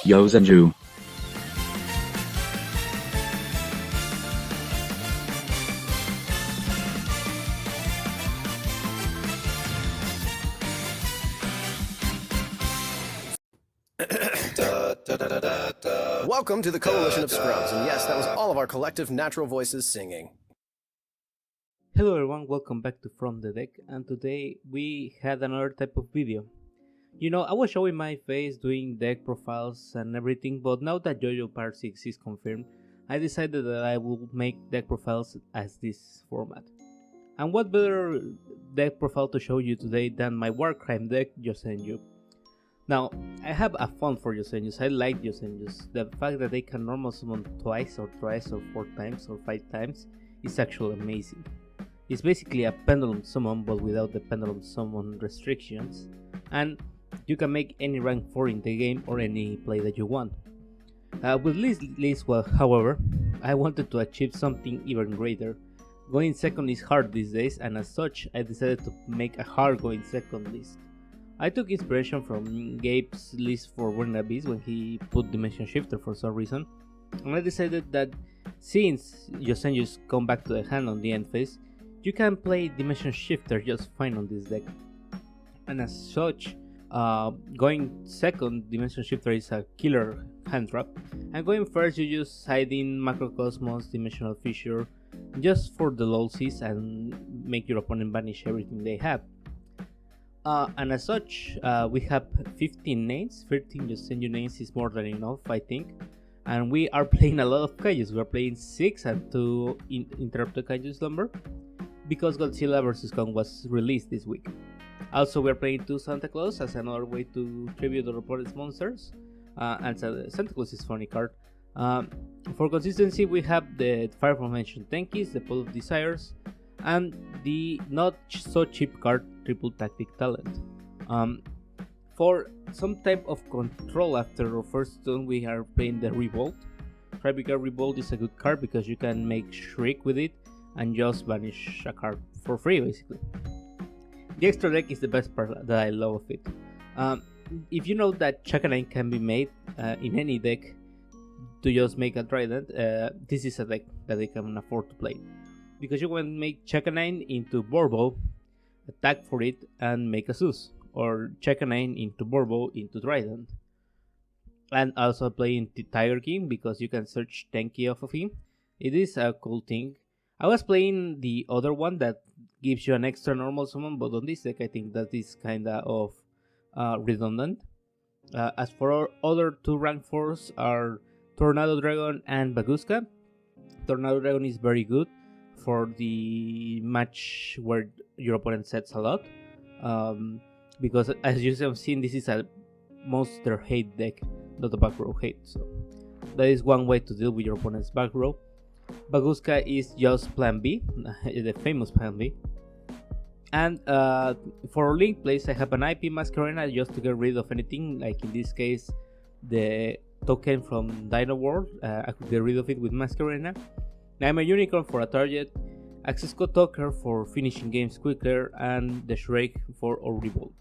Yosenju. Welcome to the Coalition of Scrubs, and yes, that was all of our collective natural voices singing. Hello everyone, welcome back to From the Deck, and today we had another type of video. You know, I was showing my face doing deck profiles and everything, but now that JoJo Part 6 is confirmed, I decided that I will make deck profiles as this format. And what better deck profile to show you today than my Warcrime deck, Yosenju. Now, I have a fun for Yosenjus. I like Yosenjus. The fact that they can normal summon twice or thrice or 4 times or 5 times is actually amazing. It's basically a pendulum summon but without the pendulum summon restrictions, and you can make any rank 4 in the game or any play that you want. With this, well, however, I wanted to achieve something even greater. Going second is hard these days, and as such I decided to make a hard going second list. I took inspiration from Gabe's list for Burning Abyss when he put Dimension Shifter for some reason, and I decided that since Yosenjus come back to the hand on the end phase, you can play Dimension Shifter just fine on this deck. And as such, going second, Dimension Shifter is a killer hand trap, and going first you use Hiding, Macrocosmos, Dimensional Fissure just for the lulsies and make your opponent vanish everything they have. And as such, we have 15 names, 13 Yosenju names is more than enough, I think. And we are playing a lot of Kaijus. We are playing 6 and 2 Interrupted Kaiju Slumber, because Godzilla vs. Kong was released this week. Also, we are playing 2 Santa Claus as another way to tribute our opponent's monsters. And Santa Claus is a funny card. For consistency, we have the Fire from Ancient Tenkis, the Pool of Desires, and the not so cheap card Triple Tactic Talent. For some type of control after our first turn, we are playing the Revolt. Tribeca Revolt is a good card because you can make Shriek with it and just banish a card for free, basically. The extra deck is the best part that I love of it. If you know that Chakanine can be made in any deck to just make a Trident, this is a deck that they can afford to play. Because you can make Chakanine into Borbo, attack for it, and make a Zeus. Or Chakanine into Borbo into Trident. And also playing Tiger King because you can search Tenki off of him. It is a cool thing. I was playing the other one that gives you an extra normal summon, but on this deck I think that is kinda of redundant. As for our other 2 rank 4s are Tornado Dragon and Baguska. Tornado Dragon is very good for the match where your opponent sets a lot, because as you have seen, this is a monster hate deck, not a back row hate, so that is one way to deal with your opponent's back row. Baguska is just plan B, the famous plan B. And for link plays, I have an IP Masquerena just to get rid of anything, like in this case the token from Dino World. I could get rid of it with Masquerena. I'm a Unicorn for a target, Access Code Talker for finishing games quicker, and the Shrek for our Revolt.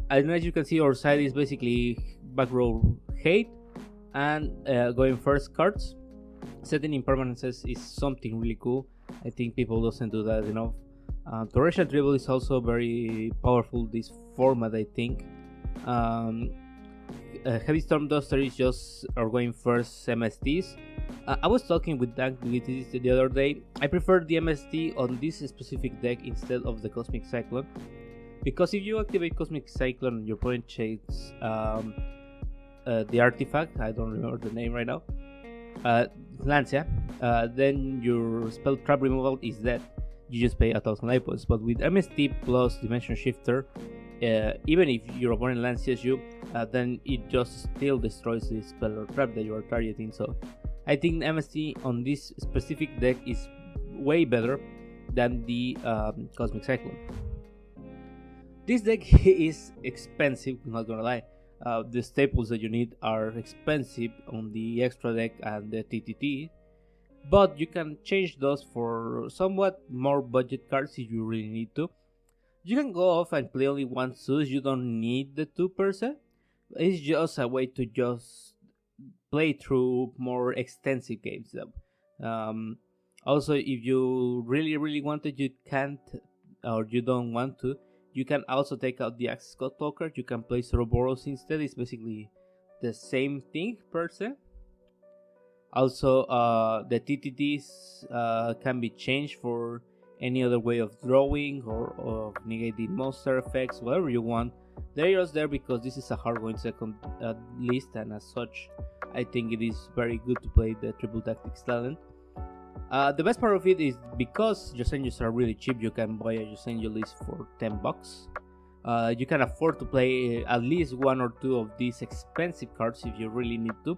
And as you can see, our side is basically back row hate and going first cards. Setting impermanences is something really cool. I think people doesn't do that enough. Torrential Dribble is also very powerful this format, I think. Heavy Storm Duster is just our going first MSTs. I was talking with Dan the other day. I prefer the MST on this specific deck instead of the Cosmic Cyclone, because if you activate Cosmic Cyclone and your opponent checks the artifact, I don't remember the name right now, Lancia, then your spell trap removal is dead. You just pay 1000 life points. But with MST plus Dimension Shifter, even if your opponent Lancias you, then it just still destroys the spell or trap that you are targeting. So I think MST on this specific deck is way better than the Cosmic Cyclone. This deck is expensive, not gonna lie. The staples that you need are expensive on the extra deck and the TTT, but you can change those for somewhat more budget cards if you really need to. You can go off and play only one Zeus, you don't need the 2%. It's just a way to just play through more extensive games though. Also, if you really wanted, you can't, or you don't want to, you can also take out the access code talker. You can play Ouroboros instead. It's basically the same thing per se. Also, the TTTs can be changed for any other way of drawing or of negating monster effects, whatever you want. They're just there because this is a hard-going second list, and as such, I think it is very good to play the Triple Tactics talent. The best part of it is because Yosenjus are really cheap, you can buy a Yosenju list for $10. You can afford to play at least one or two of these expensive cards if you really need to.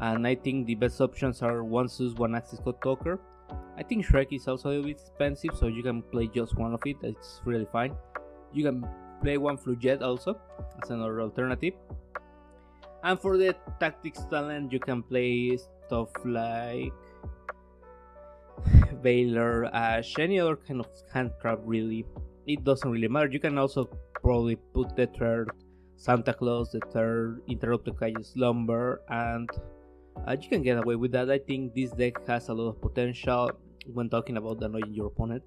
And I think the best options are one Zeus, one Access Code Talker. I think Shrek is also a little bit expensive, so you can play just one of it, it's really fine. You can play one Flujet also, as another alternative. And for the Tactics talent, you can play stuff like Valor, Ash, any other kind of handcraft really. It doesn't really matter. You can also probably put the third Santa Claus, the third Interrupted Kaiju Slumber, and you can get away with that. I think this deck has a lot of potential when talking about annoying your opponent,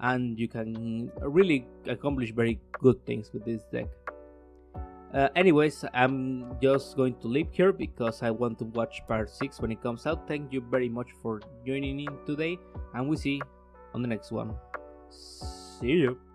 and you can really accomplish very good things with this deck. Anyways, I'm just going to leave here because I want to watch part 6 when it comes out. Thank you very much for joining in today, and we'll see on the next one. See you.